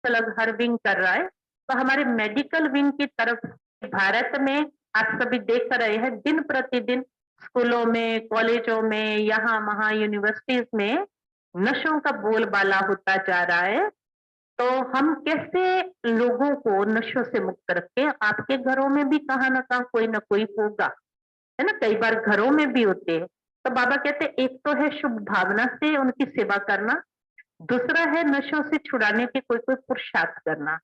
अलग हर विंग कर रहा है। तो हमारे मेडिकल विंग की तरफ भारत में आप सभी देख रहे हैं दिन प्रतिदिन स्कूलों में, कॉलेजों में, यहाँ वहाँ यूनिवर्सिटीज में नशों का बोलबाला होता जा रहा है। तो हम कैसे लोगों को नशों से मुक्त रखें? आपके घरों में भी कहाँ ना कहाँ कोई ना कोई होगा, है ना? कई बार घरों में भी होते हैं। तो बाबा कहते हैं एक तो है शुभ भावना से उनकी सेवा करना, दूसरा है नशों से छुड़ाने के कोई कोई पुरुषार्थ करना।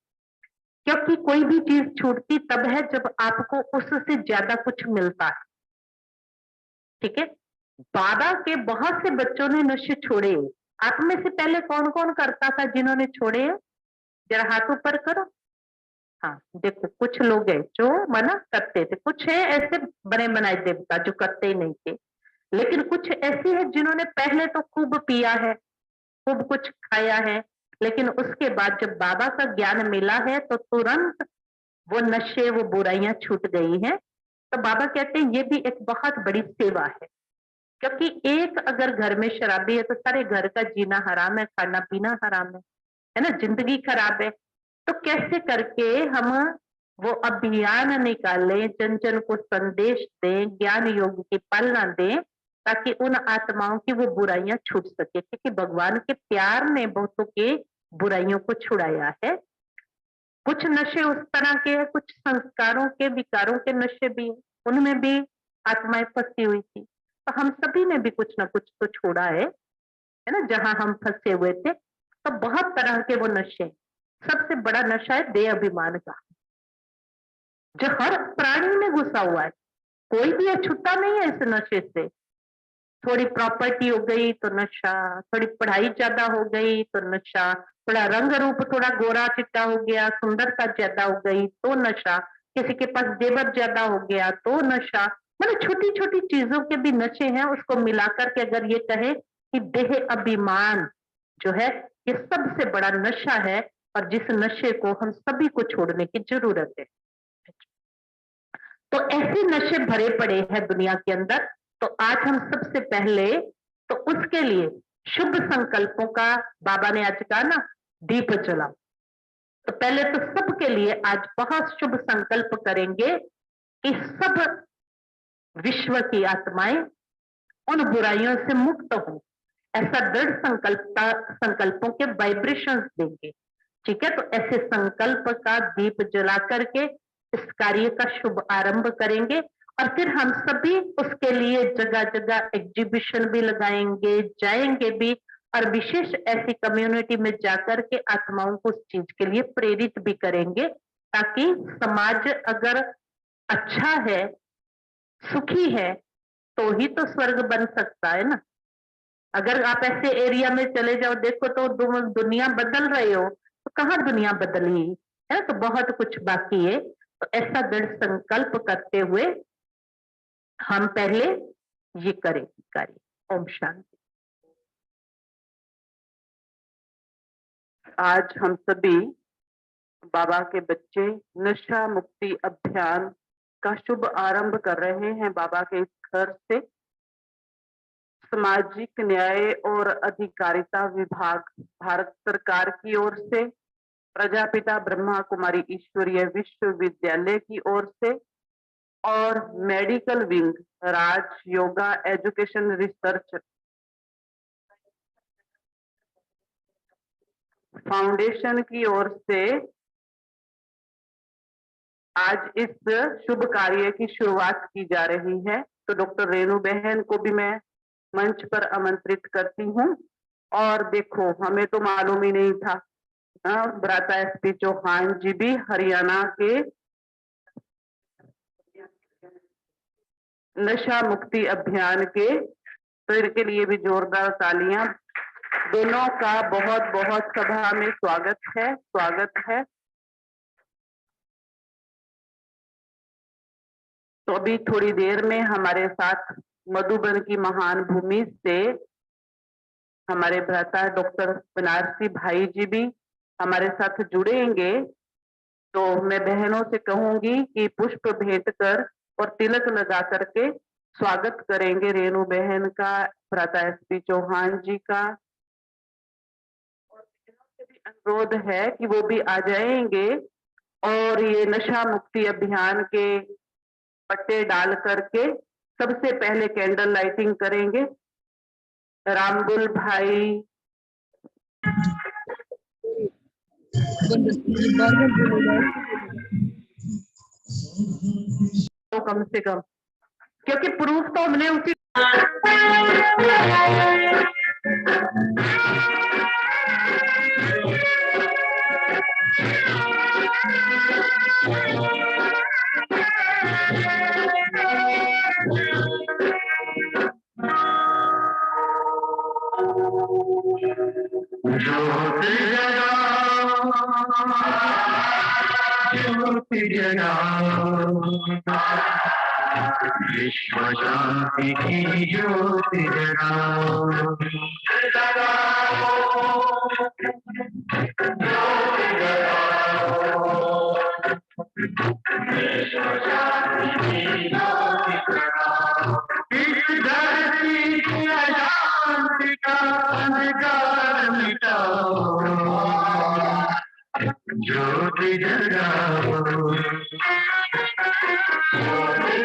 क्योंकि कोई भी चीज छूटती तब है जब आपको उससे ज्यादा कुछ मिलता है। ठीक है? बाबा के बहुत से बच्चों ने नशे छोड़े। आप में से पहले कौन कौन करता था जिन्होंने छोड़े? जरा हाथ ऊपर करो। हाँ, देखो कुछ लोग हैं जो मना करते थे, कुछ है ऐसे बने बनाए देवता जो करते ही नहीं थे, लेकिन कुछ ऐसी है जिन्होंने पहले तो खूब पिया है, खूब कुछ खाया है, लेकिन उसके बाद जब बाबा का ज्ञान मिला है तो तुरंत वो नशे, वो बुराइयां छूट गई हैं। तो बाबा कहते हैं ये भी एक बहुत बड़ी सेवा है। क्योंकि एक अगर घर में शराबी है तो सारे घर का जीना हराम है, खाना पीना हराम है ना? जिंदगी खराब है। तो कैसे करके हम वो अभियान निकालें, जन जन को संदेश दें, ज्ञान योग की पालना दें, ताकि उन आत्माओं की वो बुराइयां छूट सके। क्योंकि भगवान के प्यार ने बहुतों के बुराइयों को छुड़ाया है। कुछ नशे उस तरह के हैं, कुछ संस्कारों के, विकारों के नशे भी हैं, उनमें भी आत्माएं फंसी हुई थी। तो हम सभी ने भी कुछ ना कुछ तो छोड़ा है ना? जहां हम फंसे हुए थे। तो बहुत तरह के वो नशे, सबसे बड़ा नशा है देह अभिमान का, जो हर प्राणी में घुसा हुआ है। कोई भी छूटा नहीं है इस नशे से। थोड़ी प्रॉपर्टी हो गई तो नशा, थोड़ी पढ़ाई ज्यादा हो गई तो नशा, थोड़ा रंग रूप थोड़ा गोरा चिट्टा हो गया, सुंदरता ज्यादा हो गई तो नशा, किसी के पास जेवर ज्यादा हो गया तो नशा। मतलब छोटी छोटी चीजों के भी नशे हैं। उसको मिलाकर के अगर ये कहे कि देह अभिमान जो है ये सबसे बड़ा नशा है, और जिस नशे को हम सभी को छोड़ने की जरूरत है। तो ऐसे नशे भरे पड़े हैं दुनिया के अंदर। तो आज हम सबसे पहले तो उसके लिए शुभ संकल्पों का बाबा ने आज कहा ना, दीप जलाओ। तो पहले तो सबके लिए आज बहुत शुभ संकल्प करेंगे कि सब विश्व की आत्माएं उन बुराइयों से मुक्त हो। ऐसा दृढ़ संकल्पों के वाइब्रेशंस देंगे। ठीक है? तो ऐसे संकल्प का दीप जला करके इस कार्य का शुभ आरंभ करेंगे। और फिर हम सभी उसके लिए जगह जगह एग्जीबिशन भी लगाएंगे, जाएंगे भी, और विशेष ऐसी कम्युनिटी में जाकर के आत्माओं को उस चीज के लिए प्रेरित भी करेंगे, ताकि समाज अगर अच्छा है, सुखी है, तो ही तो स्वर्ग बन सकता है ना। अगर आप ऐसे एरिया में चले जाओ, देखो तो दुनिया बदल रहे हो, तो कहाँ दुनिया बदली है? तो बहुत कुछ बाकी है। तो ऐसा दृढ़ संकल्प करते हुए हम पहले ये करें कार्य। ओम शांति। आज हम सभी बाबा के बच्चे नशा मुक्ति अभियान का शुभ आरंभ कर रहे हैं। बाबा के इस घर से सामाजिक न्याय और अधिकारिता विभाग भारत सरकार की ओर से, प्रजापिता ब्रह्मा कुमारी ईश्वरीय विश्वविद्यालय की ओर से, और मेडिकल विंग राज योगा एजुकेशन रिसर्च फाउंडेशन की ओर से आज इस शुभ कार्य की शुरुआत की जा रही है। तो डॉक्टर रेणु बहन को भी मैं मंच पर आमंत्रित करती हूँ। और देखो, हमें तो मालूम ही नहीं था, भ्राता एसपी चौहान जी भी हरियाणा के नशा मुक्ति अभियान के, तो इनके लिए भी जोरदार तालियां। दोनों का बहुत बहुत सभा में स्वागत है, स्वागत है। तो अभी थोड़ी देर में हमारे साथ मधुबन की महान भूमि से हमारे भ्राता डॉक्टर बनारसी भाई जी भी हमारे साथ जुड़ेंगे। तो मैं बहनों से कहूंगी कि पुष्प भेंट कर और तिलक लगा करके स्वागत करेंगे रेणु बहन का, भ्राता एसपी चौहान जी का। और बहनों से भी अनुरोध है कि वो भी आ जाएंगे और ये नशा मुक्ति अभियान के पट्टे डाल करके सबसे पहले कैंडल लाइटिंग करेंगे। रामबुल भाई तो कम से कम, क्योंकि प्रूफ तो हमने उसी विश्व शांति की ज्योति जगाओ, इस धरती की अशांति का अंधकार मिटाओ, ज्योति जगाओ, ज्योति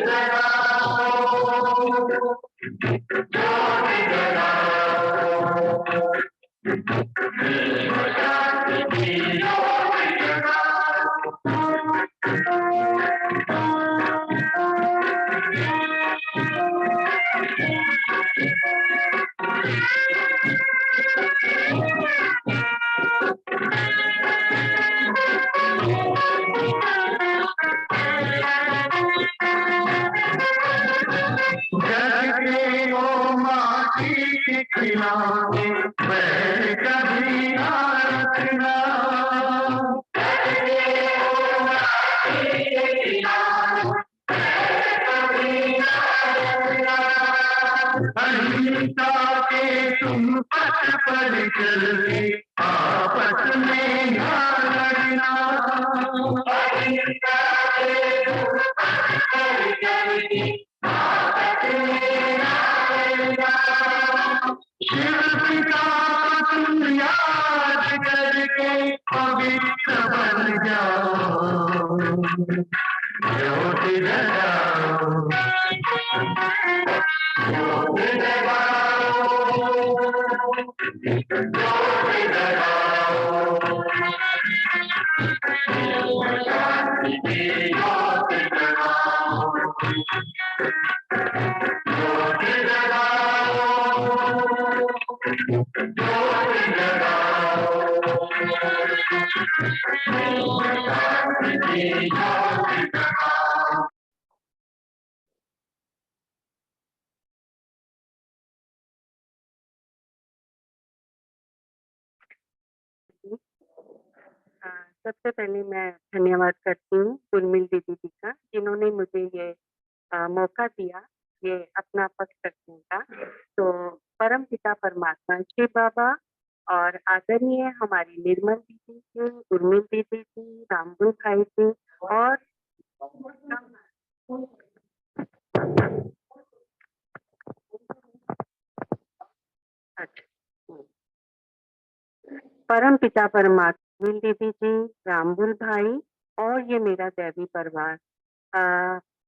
अहिंसा के तुम पथ पर चलते आपस में ना लड़ना, अहिंसा के तुम पथ पर चलते आपस में ना लड़ना, शिव पिता तुम याद करके पवित्र बन जाओ, ज्योति जगाओ, ज्योति जगाओ, ज्योति जगाओ, शांति की ज्योति जगाओ, ज्योति जगाओ, ज्योति जगाओ, शांति की ज्योति जगाओ। सबसे पहले मैं धन्यवाद करती हूँ उर्मिल दीदी जी का, जिन्होंने मुझे ये मौका दिया ये अपना पक्ष रखने का। तो परम पिता परमात्मा शिव बाबा और आदरणीय हमारी निर्मल दीदी जी, उर्मिल दीदी जी, रामबुल भाई जी और परम पिता परमात्मा दीदी जी, रामबुल भाई और ये मेरा दैवी परिवार,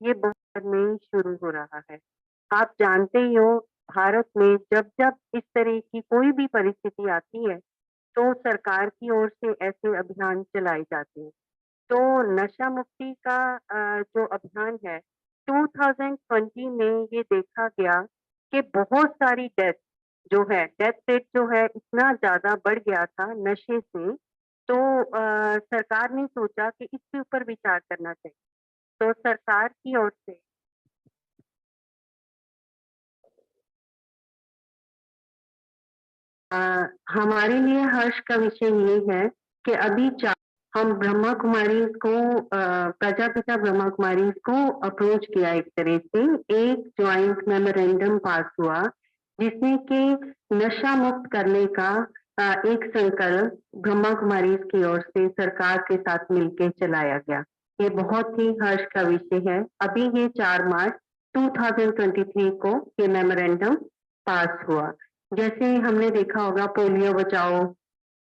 ये बहुत में शुरू हो रहा है। आप जानते ही हो भारत में जब जब इस तरह की कोई भी परिस्थिति आती है तो सरकार की ओर से ऐसे अभियान चलाए जाते हैं। तो नशा मुक्ति का जो अभियान है 2020 में ये देखा गया कि बहुत सारी डेथ जो है, डेथ रेट जो है इतना ज्यादा बढ़ गया था नशे से। तो सरकार ने सोचा कि इसके ऊपर विचार करना चाहिए। तो सरकार की ओर से हमारे लिए हर्ष का विषय ये है कि अभी हम ब्रह्मा कुमारी को प्रजापिता ब्रह्मा कुमारी को अप्रोच किया, एक तरह से एक ज्वाइंट मेमोरेंडम पास हुआ जिसमें कि नशा मुक्त करने का एक संकल्प ब्रह्मा कुमारी की ओर से सरकार के साथ मिलकर चलाया गया। ये बहुत ही हर्ष का विषय है। अभी ये 4 मार्च 2023 को ये मेमोरेंडम पास हुआ। जैसे हमने देखा होगा पोलियो बचाओ,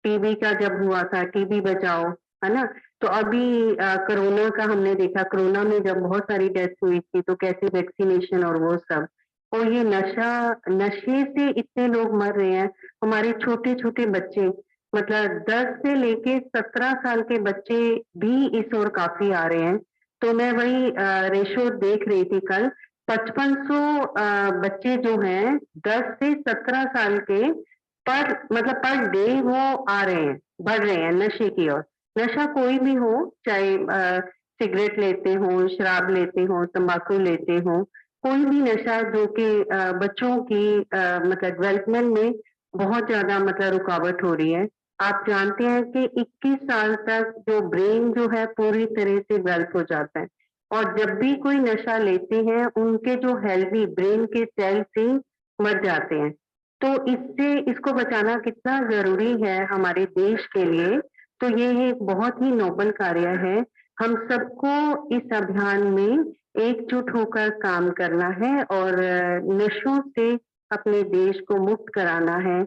टीबी का जब हुआ था, टीबी बचाओ, है ना। तो अभी कोरोना का हमने देखा, कोरोना में जब बहुत सारी डेथ हुई थी तो कैसे वैक्सीनेशन और वो सब। और ये नशे से इतने लोग मर रहे हैं। हमारे छोटे छोटे बच्चे, मतलब 10 से लेके 17 साल के बच्चे भी इस ओर काफी आ रहे हैं। तो मैं वही रेशो देख रही थी कल, 5500 बच्चे जो हैं 10 से 17 साल के, पर मतलब पर डे वो आ रहे हैं, बढ़ रहे हैं नशे की ओर। नशा कोई भी हो, चाहे सिगरेट लेते हो, शराब लेते हो, तंबाकू लेते हो, कोई भी नशा जो कि बच्चों की मतलब डेवलपमेंट में बहुत ज्यादा मतलब रुकावट हो रही है। आप जानते हैं कि 21 साल तक जो ब्रेन जो है पूरी तरह से डेवलप हो जाता है, और जब भी कोई नशा लेते हैं उनके जो हेल्दी ब्रेन के सेल्स ही मर जाते हैं। तो इससे इसको बचाना कितना जरूरी है हमारे देश के लिए। तो ये एक बहुत ही नोबल कार्य है। हम सबको इस अभियान में एकजुट होकर काम करना है और नशों से अपने देश को मुक्त कराना है।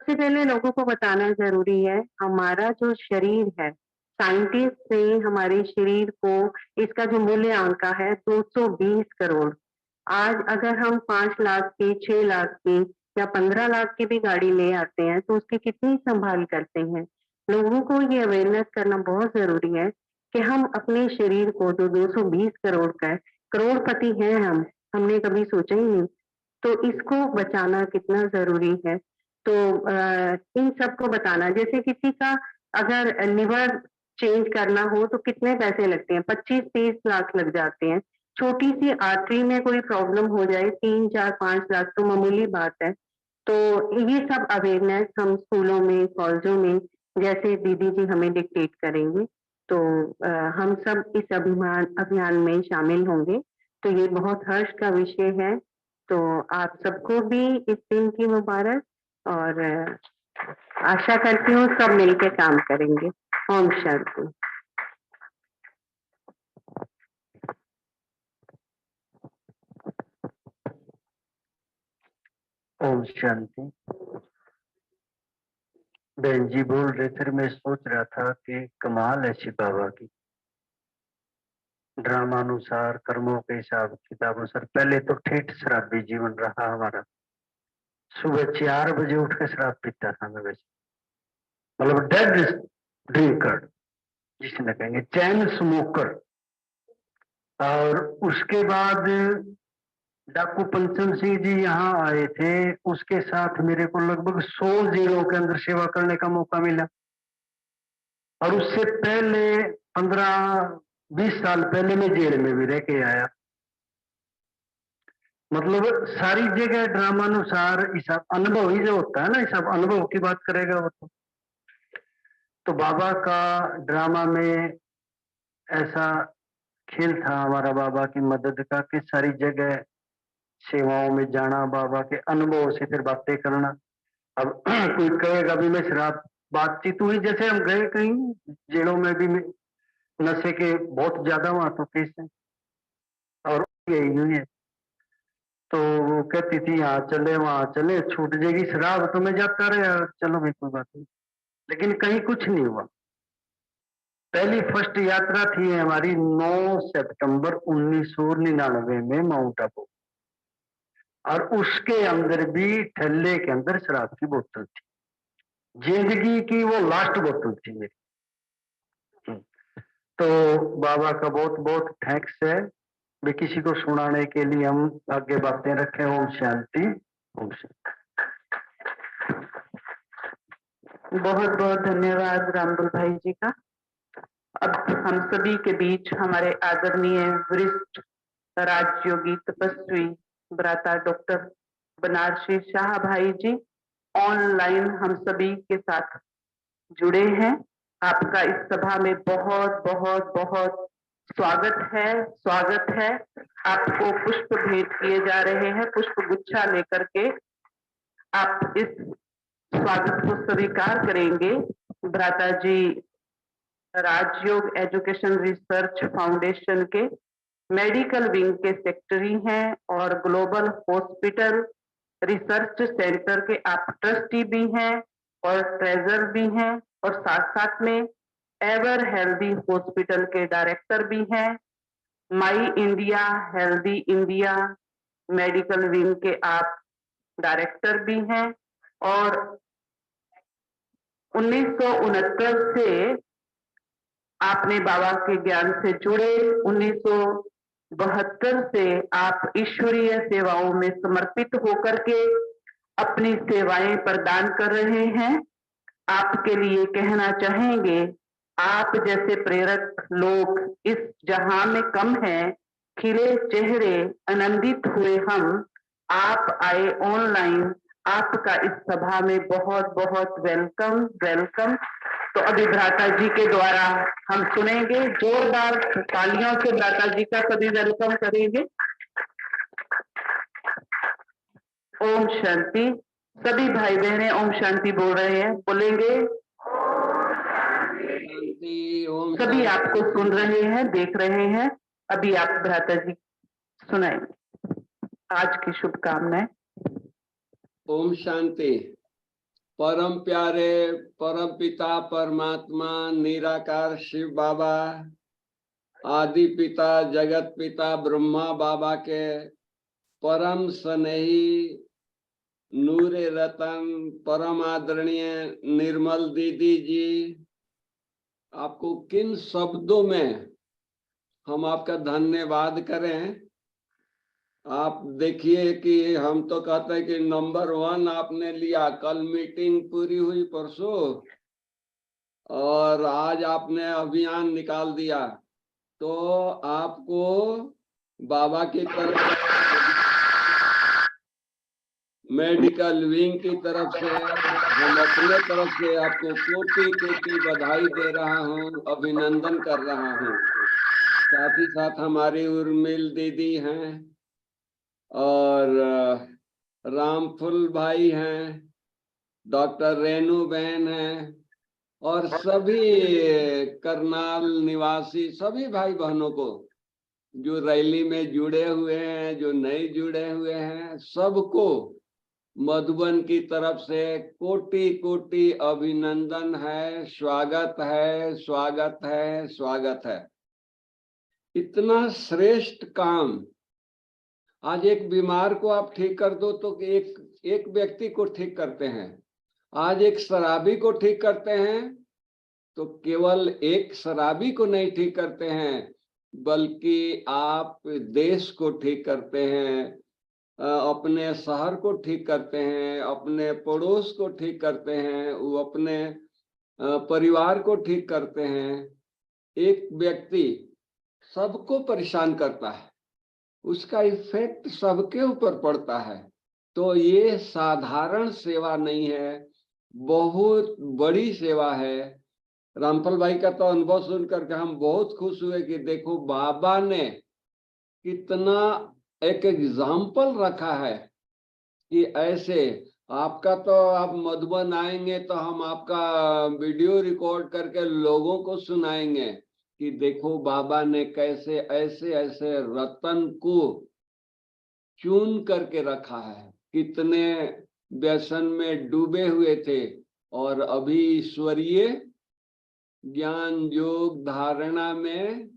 सबसे पहले लोगों को बताना जरूरी है, हमारा जो शरीर है, साइंटिस्ट ने हमारे शरीर को, इसका जो मूल्य आंका है 220 करोड़। आज अगर हम 5 लाख की, 6 लाख की या 15 लाख की भी गाड़ी ले आते हैं तो उसकी कितनी संभाल करते हैं। लोगों को ये अवेयरनेस करना बहुत जरूरी है कि हम अपने शरीर को, जो 220 करोड़ का है, करोड़पति हैं हम, हमने कभी सोचा ही नहीं, तो इसको बचाना कितना जरूरी है। तो इन सबको बताना, जैसे किसी का अगर लिवर चेंज करना हो तो कितने पैसे लगते हैं, 25-30 लाख लग जाते हैं। छोटी सी आर्टरी में कोई प्रॉब्लम हो जाए, 3-4-5 लाख तो मामूली बात है। तो ये सब अवेयरनेस हम स्कूलों में, कॉलेजों में, जैसे दीदी जी हमें डिक्टेट करेंगे, तो हम सब इस अभियान अभियान में शामिल होंगे। तो ये बहुत हर्ष का विषय है। तो आप सबको भी इस दिन की मुबारक, और आशा करती हूँ सब मिलके काम करेंगे। ओम शांति। ओम शांति। बहन जी बोल रहे थे, मैं सोच रहा था कि कमाल है शिव बाबा की, ड्रामानुसार, कर्मों के हिसाब किताब अनुसार। पहले तो ठेठ शराबी जीवन रहा हमारा, सुबह 4 बजे उठ के शराब पीता था मैं, वैसे मतलब डेड ड्रिंकर जिसने कहेंगे, चैन स्मोकर। और उसके बाद डाकू पंचम सिंह जी यहाँ आए थे, उसके साथ मेरे को लगभग 100 जिलों के अंदर सेवा करने का मौका मिला। और उससे पहले 15-20 साल पहले मैं जेल में भी रह के आया। मतलब सारी जगह ड्रामानुसार हिसाब, अनुभव ही जो होता है ना, सब अनुभव की बात करेगा वो। तो बाबा का ड्रामा में ऐसा खेल था हमारा बाबा की मदद का, कि सारी जगह सेवाओं में जाना, बाबा के अनुभव से फिर बातें करना। अब कोई कहेगा भी मैं शराब, बातचीत हुई, जैसे हम गए कहीं जेलों में भी नशे के बहुत ज्यादा वहां तो केस है, और यही हुई है। तो वो कहती थी यहाँ चले वहां चले, छूट जाएगी शराब, तो मैं जाता रहा, चलो भाई कोई बात नहीं। लेकिन कहीं कुछ नहीं हुआ। पहली फर्स्ट यात्रा थी हमारी 9 सितंबर 1999 में माउंट आबू, और उसके अंदर भी ठल्ले के अंदर शराब की बोतल थी। जिंदगी की वो लास्ट बोतल थी मेरी। तो बाबा का बहुत बहुत थैंक्स है, वे किसी को सुनाने के लिए हम आगे बातें रखें। ओम शांति। ओम शांति। बहुत बहुत धन्यवाद रामदुल भाई जी का। अब हम सभी के बीच हमारे आदरणीय वरिष्ठ राजयोगी तपस्वी भ्राता डॉक्टर बनारसी शाह भाई जी ऑनलाइन हम सभी के साथ जुड़े हैं। आपका इस सभा में बहुत बहुत बहुत स्वागत है। आपको पुष्प भेंट किए जा रहे हैं, पुष्प गुच्छा लेकर के आप इस स्वागत को स्वीकार करेंगे। भ्राता जी राजयोग एजुकेशन रिसर्च फाउंडेशन के मेडिकल विंग के सेक्रेटरी हैं और ग्लोबल हॉस्पिटल रिसर्च सेंटर के आप ट्रस्टी भी हैं और ट्रेजर भी हैं और साथ साथ में एवर हेल्दी हॉस्पिटल के डायरेक्टर भी हैं। My India healthy India medical wing के आप डायरेक्टर भी हैं और 1969 से आपने बाबा के ज्ञान से जुड़े, 1972 से आप ईश्वरीय सेवाओं में समर्पित होकर के अपनी सेवाएं प्रदान कर रहे हैं। आपके लिए कहना चाहेंगे, आप जैसे प्रेरक लोग इस जहां में कम हैं। खिले चेहरे आनंदित हुए हम, आप आए ऑनलाइन, आपका इस सभा में बहुत बहुत वेलकम वेलकम। तो अभी भ्राता जी के द्वारा हम सुनेंगे, जोरदार तालियों से भ्राता जी का सभी वेलकम करेंगे। ओम शांति। सभी भाई बहनें ओम शांति बोल रहे हैं, बोलेंगे। सभी आपको सुन रहे हैं, देख रहे हैं। अभी आप भ्राता जी सुनाएंगे आज की शुभकामनाएं। ओम शांति। परम प्यारे परम पिता परमात्मा निराकार शिव बाबा, आदि पिता जगत पिता ब्रह्मा बाबा के परम स्नेही नूरे रतन परम आदरणीय निर्मल दीदी जी, आपको किन शब्दों में हम आपका धन्यवाद करें। आप देखिए कि हम तो कहते हैं कि नंबर 1 आपने लिया। कल मीटिंग पूरी हुई परसों और आज आपने अभियान निकाल दिया, तो आपको बाबा की तरफ मेडिकल विंग की तरफ से हम अपने तरफ से आपको कोटि कोटि बधाई दे रहा हूँ, अभिनंदन कर रहा हूँ। साथ ही साथ हमारी उर्मिल दीदी हैं और रामफुल भाई हैं, डॉक्टर रेणु बहन हैं और सभी करनाल निवासी सभी भाई बहनों को जो रैली में जुड़े हुए हैं, जो नहीं जुड़े हुए हैं, सबको मधुबन की तरफ से कोटि कोटि अभिनंदन है, स्वागत है, स्वागत है, स्वागत है। इतना श्रेष्ठ काम। आज एक बीमार को आप ठीक कर दो तो एक व्यक्ति को ठीक करते हैं। आज एक शराबी को ठीक करते हैं तो केवल एक शराबी को नहीं ठीक करते हैं, बल्कि आप देश को ठीक करते हैं, अपने शहर को ठीक करते हैं, अपने पड़ोस को ठीक करते हैं, वो अपने परिवार को ठीक करते हैं। एक व्यक्ति सबको परेशान करता है, उसका इफेक्ट सबके ऊपर पड़ता है। तो ये साधारण सेवा नहीं है, बहुत बड़ी सेवा है। रामफल भाई का तो अनुभव सुन करके हम बहुत खुश हुए कि देखो बाबा ने कितना एक एग्जाम्पल रखा है कि ऐसे आपका तो आप मधुबन आएंगे तो हम आपका वीडियो रिकॉर्ड करके लोगों को सुनाएंगे कि देखो बाबा ने कैसे ऐसे ऐसे रतन को चुन करके रखा है। कितने व्यसन में डूबे हुए थे और अभी ईश्वरीय ज्ञान योग धारणा में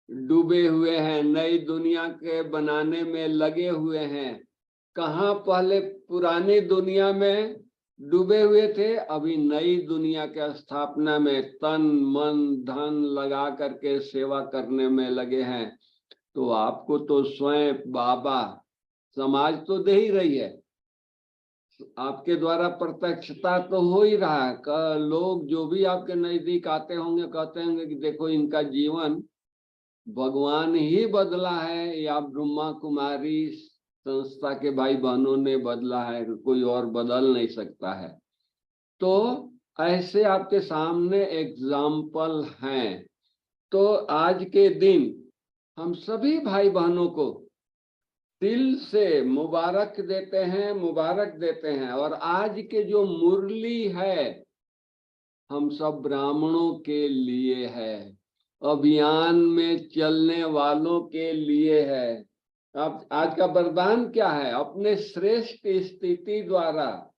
डूबे हुए हैं, नई दुनिया के बनाने में लगे हुए हैं। कहाँ पहले पुरानी दुनिया में डूबे हुए थे, अभी नई दुनिया के स्थापना में तन मन धन लगा करके सेवा करने में लगे हैं। तो आपको तो स्वयं बाबा समाज तो दे ही रही है, आपके द्वारा प्रत्यक्षता तो हो ही रहा है। लोग जो भी आपके नजदीक आते होंगे कहते होंगे कि देखो इनका जीवन भगवान ही बदला है या ब्रह्मा कुमारी संस्था के भाई बहनों ने बदला है, कोई और बदल नहीं सकता है। तो ऐसे आपके सामने एग्जाम्पल हैं। तो आज के दिन हम सभी भाई बहनों को दिल से मुबारक देते हैं, मुबारक देते हैं। और आज के जो मुरली है हम सब ब्राह्मणों के लिए है। अभियान में चलने वालों के लिए है। अब आज का वरदान क्या है? अपने श्रेष्ठ स्थिति द्वारा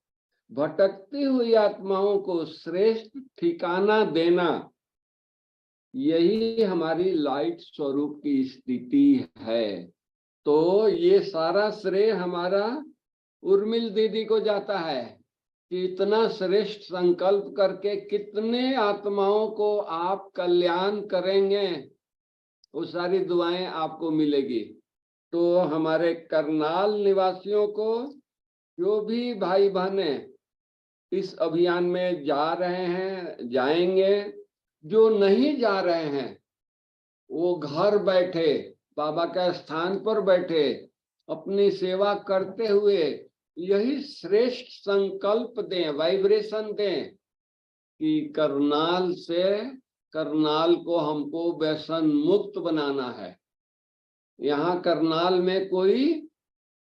भटकती हुई आत्माओं को श्रेष्ठ ठिकाना देना। यही हमारी लाइट स्वरूप की स्थिति है। तो ये सारा श्रेय हमारा उर्मिल दीदी को जाता है कि इतना श्रेष्ठ संकल्प करके कितने आत्माओं को आप कल्याण करेंगे, वो सारी दुआएं आपको मिलेगी। तो हमारे करनाल निवासियों को, जो भी भाई बहने इस अभियान में जा रहे हैं, जाएंगे, जो नहीं जा रहे हैं वो घर बैठे बाबा का स्थान पर बैठे अपनी सेवा करते हुए यही श्रेष्ठ संकल्प दें, वाइब्रेशन दें कि करनाल को हमको व्यसन मुक्त बनाना है। यहाँ करनाल में कोई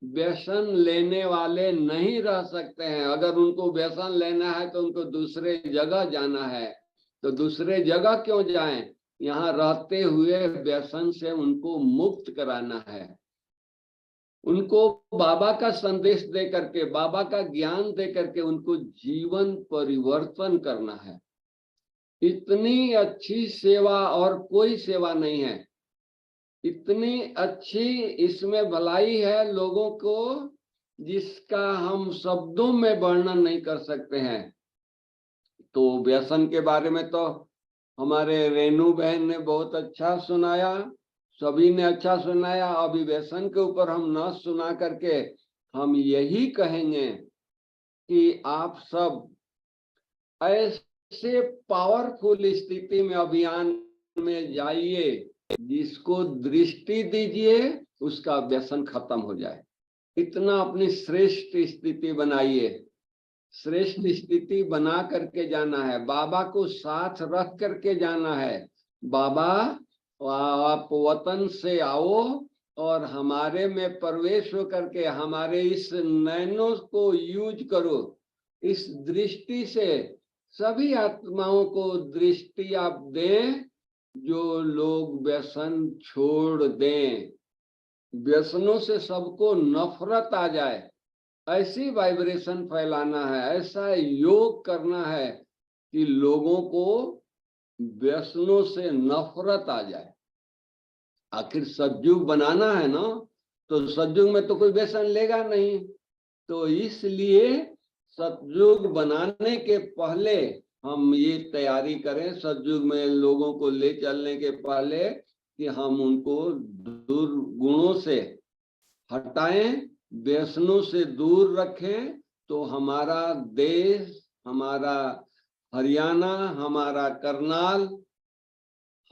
व्यसन लेने वाले नहीं रह सकते हैं। अगर उनको व्यसन लेना है तो उनको दूसरे जगह जाना है। तो दूसरे जगह क्यों जाएं? यहाँ रहते हुए व्यसन से उनको मुक्त कराना है। उनको बाबा का संदेश दे करके, बाबा का ज्ञान दे करके उनको जीवन परिवर्तन करना है। इतनी अच्छी सेवा और कोई सेवा नहीं है। इतनी अच्छी इसमें भलाई है लोगों को, जिसका हम शब्दों में वर्णन नहीं कर सकते हैं। तो व्यसन के बारे में तो हमारे रेणु बहन ने बहुत अच्छा सुनाया, सभी ने अच्छा सुनाया। अभी व्यसन के ऊपर हम न सुना करके हम यही कहेंगे कि आप सब ऐसे पावरफुल स्थिति में अभियान में जाइए, जिसको दृष्टि दीजिए उसका व्यसन खत्म हो जाए। इतना अपनी श्रेष्ठ स्थिति बनाइए। श्रेष्ठ स्थिति बना करके जाना है, बाबा को साथ रख करके जाना है। बाबा आप वतन से आओ और हमारे में प्रवेश हो करके हमारे इस नैनों को यूज करो। इस दृष्टि से सभी आत्माओं को दृष्टि आप दें, जो लोग व्यसन छोड़ दें, व्यसनों से सबको नफरत आ जाए। ऐसी वाइब्रेशन फैलाना है, ऐसा योग करना है कि लोगों को व्यसनों से नफरत आ जाए। आखिर सतयुग बनाना है ना, तो सतयुग में तो कोई व्यसन लेगा नहीं। तो इसलिए सतयुग बनाने के पहले हम ये तैयारी करें, सतयुग में लोगों को ले चलने के पहले, कि हम उनको दुर्गुणों से हटाएं, व्यसनों से दूर रखें। तो हमारा देश, हमारा हरियाणा, हमारा करनाल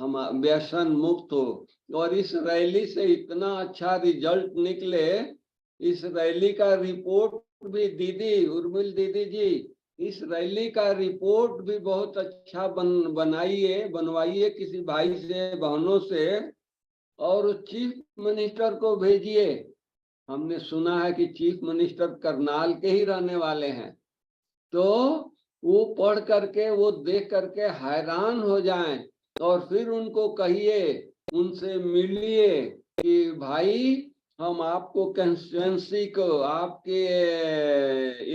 हम व्यसन मुक्त हो। और इस रैली से इतना अच्छा रिजल्ट निकले। इस रैली का रिपोर्ट भी दीदी उर्मिल दीदी जी, इस रैली का रिपोर्ट भी बहुत अच्छा बनवाइए किसी भाई से, बहनों से, और चीफ मिनिस्टर को भेजिए। हमने सुना है कि चीफ मिनिस्टर करनाल के ही रहने वाले हैं। तो वो पढ़ करके, वो देख करके हैरान हो जाएं, और फिर उनको कहिए, उनसे मिलिए कि भाई हम आपको कंस्टिट्यूएंसी को, आपके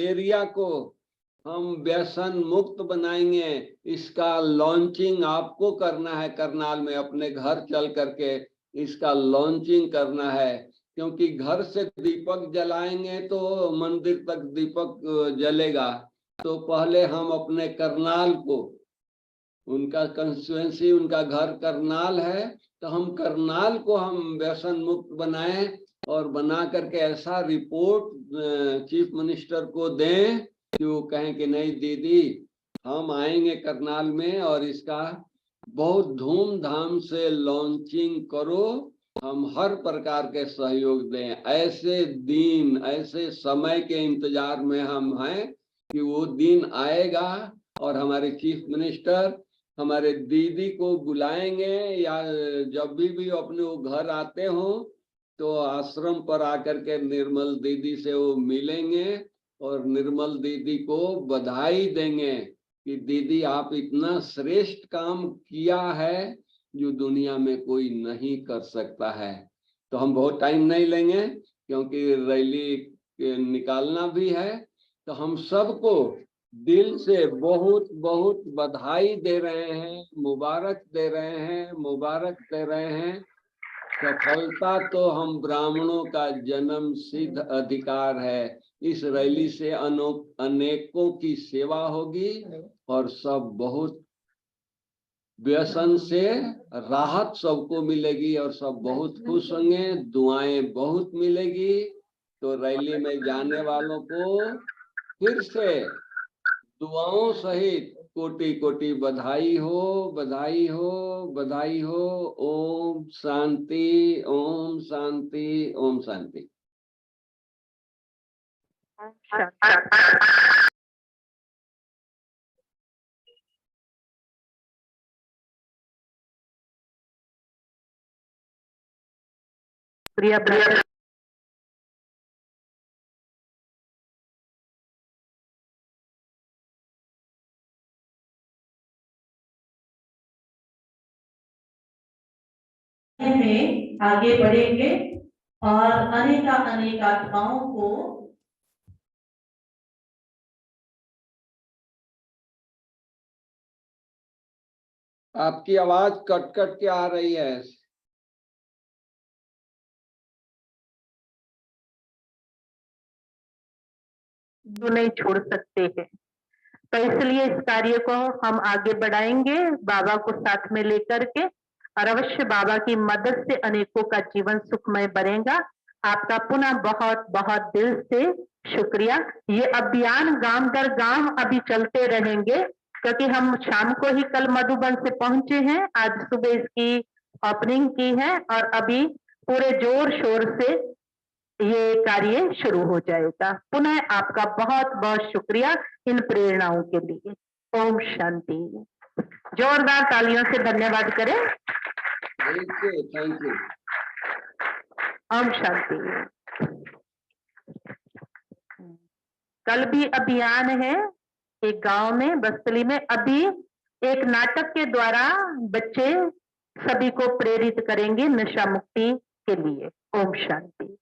एरिया को हम व्यसन मुक्त बनाएंगे। इसका लॉन्चिंग आपको करना है करनाल में, अपने घर चल करके इसका लॉन्चिंग करना है। क्योंकि घर से दीपक जलाएंगे तो मंदिर तक दीपक जलेगा। तो पहले हम अपने करनाल को, उनका कंस्टिट्यूएंसी, उनका घर करनाल है, तो हम करनाल को हम व्यसन मुक्त बनाएं और बना करके ऐसा रिपोर्ट चीफ मिनिस्टर को दें कि वो कहें कि नहीं दीदी, हम आएंगे करनाल में और इसका बहुत धूमधाम से लॉन्चिंग करो, हम हर प्रकार के सहयोग दें। ऐसे दिन, ऐसे समय के इंतजार में हम हैं कि वो दिन आएगा और हमारे चीफ मिनिस्टर हमारे दीदी को बुलाएंगे, या जब भी अपने वो घर आते हो तो आश्रम पर आकर के निर्मल दीदी से वो मिलेंगे और निर्मल दीदी को बधाई देंगे कि दीदी आप इतना श्रेष्ठ काम किया है जो दुनिया में कोई नहीं कर सकता है। तो हम बहुत टाइम नहीं लेंगे क्योंकि रैली निकालना भी है। तो हम सबको दिल से बहुत बहुत बधाई दे रहे हैं, मुबारक दे रहे हैं, मुबारक दे रहे हैं। सफलता तो हम ब्राह्मणों का जन्म सिद्ध अधिकार है। इस रैली से अनेकों की सेवा होगी और सब बहुत व्यसन से राहत सबको मिलेगी और सब बहुत खुश होंगे, दुआएं बहुत मिलेगी। तो रैली में जाने वालों को फिर से दुआओं सहित कोटि कोटि बधाई हो, बधाई हो, बधाई हो। ओम शांति, ओम शांति, ओम शांति। प्रिय ब्रदर, में आगे बढ़ेंगे और अनेक आत्माओं को आपकी आवाज कट कट के आ रही है। जो नहीं छोड़ सकते हैं, तो इसलिए इस कार्य को हम आगे बढ़ाएंगे बाबा को साथ में लेकर के, और अवश्य बाबा की मदद से अनेकों का जीवन सुखमय बनेगा। आपका पुनः बहुत बहुत दिल से शुक्रिया। ये अभियान गांव दर गांव अभी चलते रहेंगे, क्योंकि हम शाम को ही कल मधुबन से पहुंचे हैं, आज सुबह इसकी ओपनिंग की है और अभी पूरे जोर शोर से ये कार्य शुरू हो जाएगा। पुनः आपका बहुत बहुत शुक्रिया इन प्रेरणाओं के लिए। ओम शांति। जोरदार तालियों से धन्यवाद करें। Thank you, thank you. ओम शांति। कल भी अभियान है एक गांव में, बस्तली में। अभी एक नाटक के द्वारा बच्चे सभी को प्रेरित करेंगे नशा मुक्ति के लिए। ओम शांति।